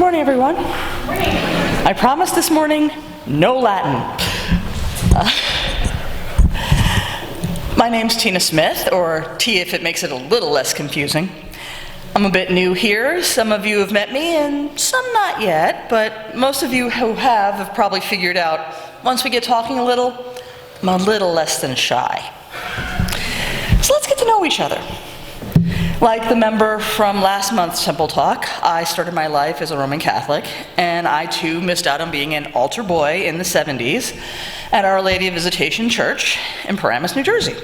morning, everyone. I promised this morning, no Latin. My name's Tina Smith, or T if it makes it a little less confusing. I'm a bit new here. Some of you have met me, and some not yet, but most of you who have probably figured out, once we get talking a little, I'm a little less than shy. So let's get to know each other. Like the member from last month's Temple Talk, I started my life as a Roman Catholic, and I too missed out on being an altar boy in the 70s at Our Lady of Visitation Church in Paramus, New Jersey.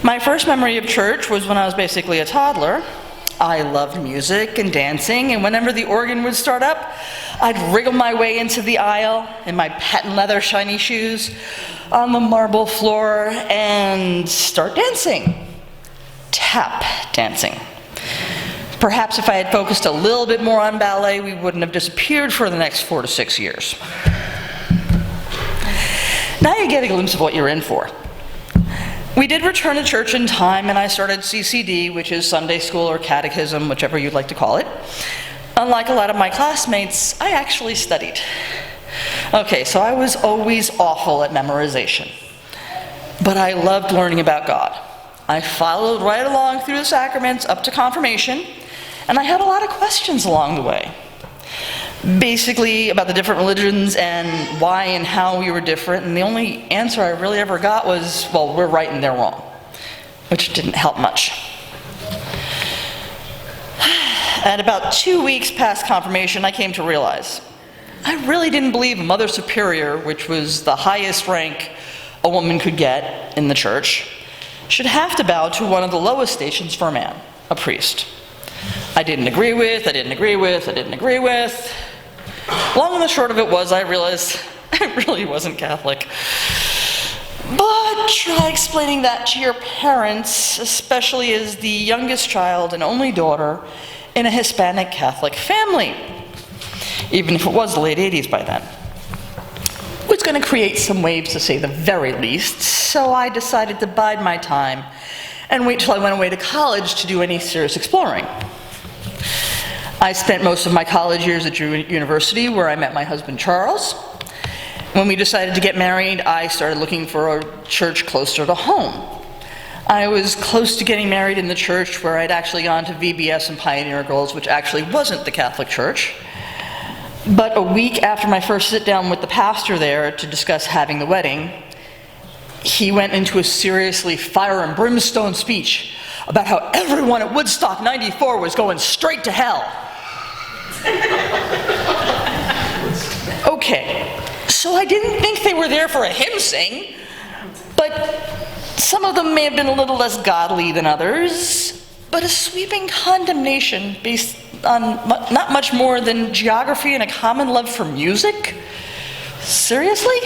My first memory of church was when I was basically a toddler. I loved music and dancing, and whenever the organ would start up, I'd wriggle my way into the aisle in my patent leather shiny shoes on the marble floor and start dancing. Tap dancing. Perhaps if I had focused a little bit more on ballet, we wouldn't have disappeared for the next 4 to 6 years. Now you get a glimpse of what you're in for. We did return to church in time, and I started CCD, which is Sunday school or catechism, whichever you'd like to call it. Unlike a lot of my classmates, I actually studied. Okay, so I was always awful at memorization, but I loved learning about God. I followed right along through the sacraments up to confirmation, and I had a lot of questions along the way. Basically about the different religions and why and how we were different, and the only answer I really ever got was, well, we're right and they're wrong, which didn't help much. At about 2 weeks past confirmation, I came to realize I really didn't believe Mother Superior, which was the highest rank a woman could get in the church, should have to bow to one of the lowest stations for a man, a priest. I didn't agree with. Long and the short of it was, I realized I really wasn't Catholic. But try explaining that to your parents, especially as the youngest child and only daughter in a Hispanic Catholic family, even if it was the late 80s by then. It was going to create some waves, to say the very least, so I decided to bide my time and wait till I went away to college to do any serious exploring. I spent most of my college years at university, where I met my husband Charles. When we decided to get married, I started looking for a church closer to home. I was close to getting married in the church where I'd actually gone to VBS and Pioneer Girls, which actually wasn't the Catholic Church. But a week after my first sit down with the pastor there to discuss having the wedding, he went into a seriously fire and brimstone speech about how everyone at Woodstock 94 was going straight to hell. Okay, so I didn't think they were there for a hymn sing, but some of them may have been a little less godly than others, but a sweeping condemnation based on not much more than geography and a common love for music? Seriously?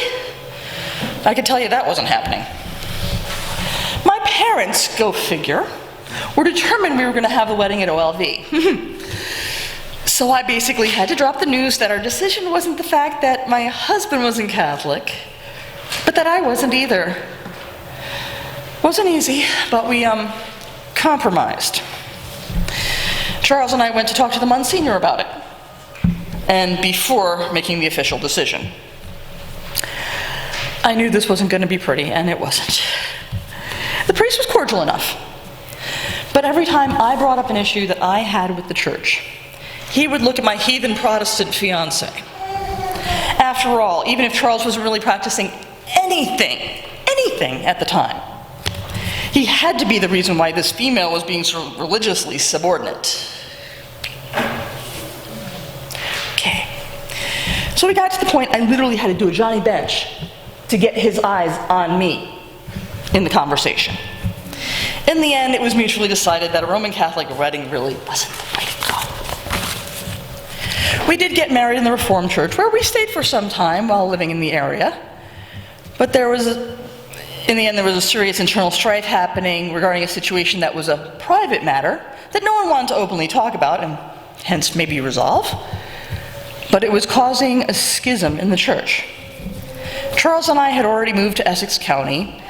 I can tell you that wasn't happening. My parents, go figure, were determined we were going to have the wedding at OLV. So I basically had to drop the news that our decision wasn't the fact that my husband wasn't Catholic, but that I wasn't either. Wasn't easy, but we compromised. Charles and I went to talk to the Monsignor about it, and before making the official decision. I knew this wasn't going to be pretty, and it wasn't. The priest was cordial enough, but every time I brought up an issue that I had with the church, he would look at my heathen Protestant fiancé. After all, even if Charles wasn't really practicing anything at the time, he had to be the reason why this female was being so religiously subordinate. Okay. So we got to the point I literally had to do a Johnny Bench to get his eyes on me in the conversation. In the end, it was mutually decided that a Roman Catholic wedding really wasn't the way to go. We did get married in the Reformed Church, where we stayed for some time while living in the area. But in the end, there was a serious internal strife happening regarding a situation that was a private matter that no one wanted to openly talk about and hence maybe resolve. But it was causing a schism in the church. Charles and I had already moved to Essex County,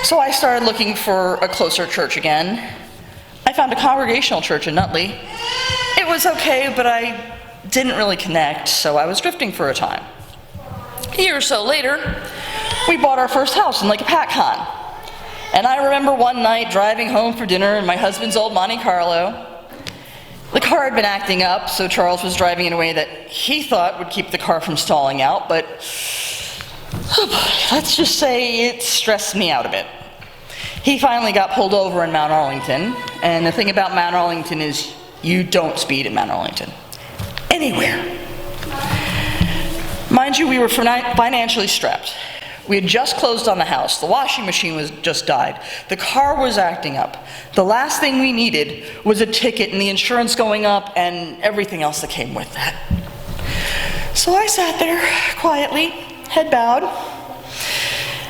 so I started looking for a closer church again. I found a congregational church in Nutley. It was okay, but I didn't really connect, so I was drifting for a time. A year or so later, we bought our first house in Lake Apatcon. And I remember one night driving home for dinner in my husband's old Monte Carlo. The car had been acting up, so Charles was driving in a way that he thought would keep the car from stalling out, but let's just say it stressed me out a bit. He finally got pulled over in Mount Arlington, and the thing about Mount Arlington is you don't speed in Mount Arlington. Anywhere. Mind you, we were financially strapped. We had just closed on the house. The washing machine was just died. The car was acting up. The last thing we needed was a ticket and the insurance going up and everything else that came with that. So I sat there quietly, head bowed,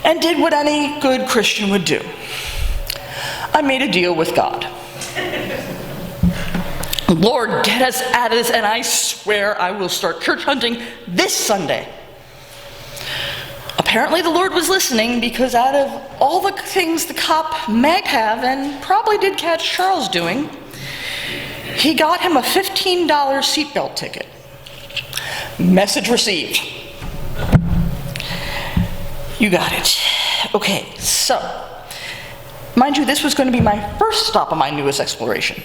and did what any good Christian would do. I made a deal with God. Lord, get us out of this, and I swear I will start church hunting this Sunday. Apparently the Lord was listening, because out of all the things the cop might have, and probably did catch Charles doing, he got him a $15 seatbelt ticket. Message received. You got it. Okay, so, mind you, this was going to be my first stop on my newest exploration.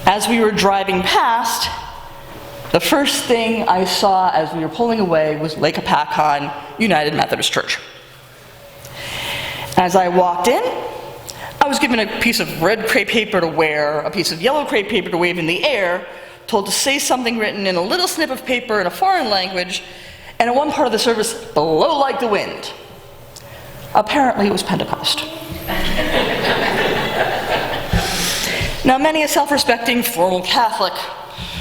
As we were driving past, the first thing I saw as we were pulling away was Lake Apatcon United Methodist Church. As I walked in, I was given a piece of red crepe paper to wear, a piece of yellow crepe paper to wave in the air, told to say something written in a little snip of paper in a foreign language, and at one part of the service, blow like the wind. Apparently it was Pentecost. Now, many a self-respecting formal Catholic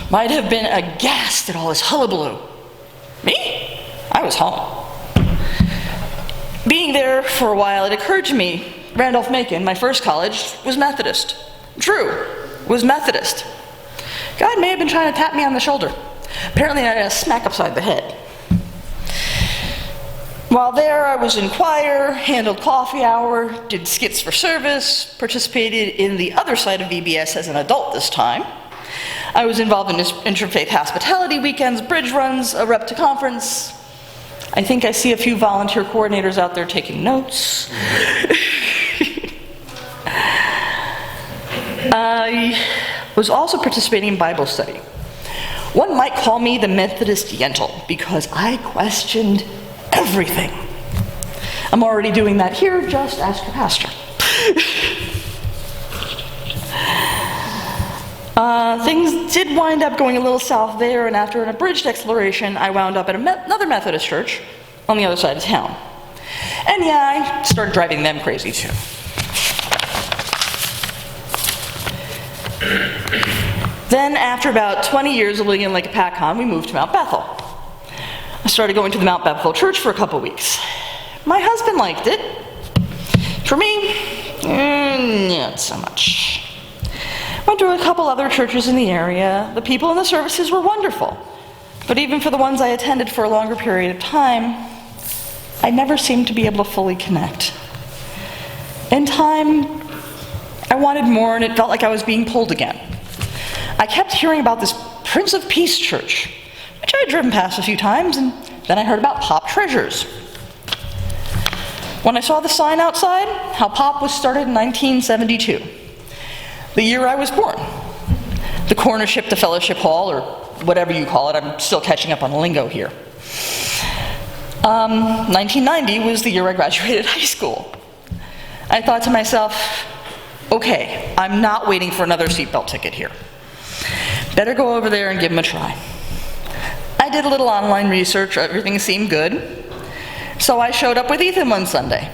might have been aghast at all this hullabaloo. Me? I was home. Being there for a while, it occurred to me, Randolph-Macon, my first college, was Methodist. True, was Methodist. God may have been trying to tap me on the shoulder. Apparently I got a smack upside the head. While there, I was in choir, handled coffee hour, did skits for service, participated in the other side of VBS as an adult this time. I was involved in interfaith hospitality weekends, bridge runs, a rep to conference. I think I see a few volunteer coordinators out there taking notes. I was also participating in Bible study. One might call me the Methodist Yentl because I questioned everything. I'm already doing that here, just ask your pastor. Things did wind up going a little south there, and after an abridged exploration, I wound up at another Methodist church on the other side of town. And yeah, I started driving them crazy too. Then, after about 20 years of living in Lake Apatcon, we moved to Mount Bethel. I started going to the Mount Bethel church for a couple weeks. My husband liked it. For me, not so much. Went to a couple other churches in the area. The people in the services were wonderful. But even for the ones I attended for a longer period of time, I never seemed to be able to fully connect. In time, I wanted more, and it felt like I was being pulled again. I kept hearing about this Prince of Peace church, which I had driven past a few times, and then I heard about Pop Treasures. When I saw the sign outside, how Pop was started in 1972, the year I was born. The corner ship to Fellowship Hall, or whatever you call it, I'm still catching up on the lingo here. 1990 was the year I graduated high school. I thought to myself, okay, I'm not waiting for another seatbelt ticket here. Better go over there and give them a try. I did a little online research, everything seemed good. So I showed up with Ethan one Sunday.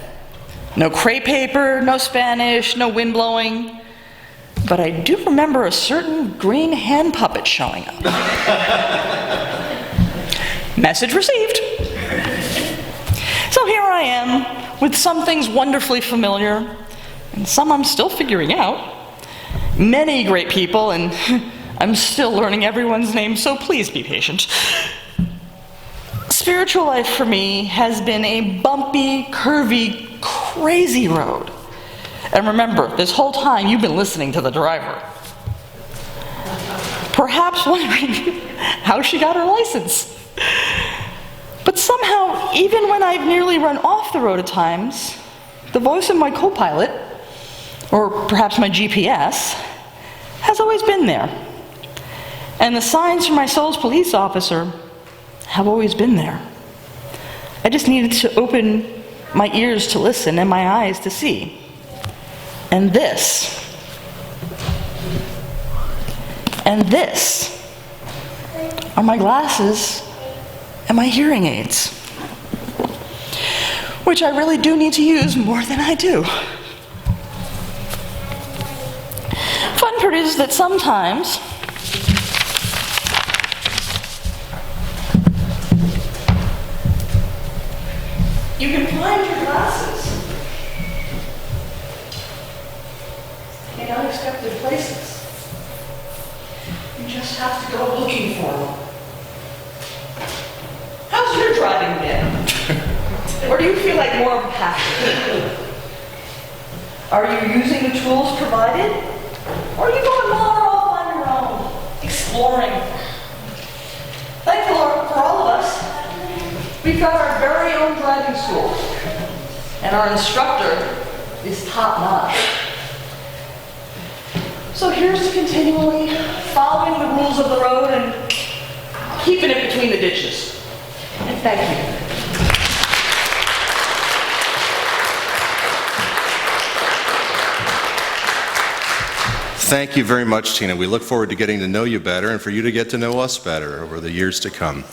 No crepe paper, no Spanish, no wind blowing. But I do remember a certain green hand puppet showing up. Message received. So here I am, with some things wonderfully familiar, and some I'm still figuring out. Many great people, and I'm still learning everyone's name, so please be patient. Spiritual life for me has been a bumpy, curvy, crazy road. And remember, this whole time you've been listening to the driver. Perhaps wondering how she got her license. But somehow, even when I've nearly run off the road at times, the voice of my co-pilot, or perhaps my GPS, has always been there. And the signs from my soul's police officer have always been there. I just needed to open my ears to listen and my eyes to see. And this are my glasses and my hearing aids, which I really do need to use more than I do. Fun part is that sometimes you can find your glasses in unexpected places. You just have to go looking for them. How's your driving been? Or do you feel like more of a passenger? Are you using the tools provided? Or are you going more off on your own, exploring? Thankful for all of us, we've got our very own driving school, and our instructor is top-notch. So here's to continually following the rules of the road and keeping it between the ditches. And thank you. Thank you very much, Tina. We look forward to getting to know you better and for you to get to know us better over the years to come.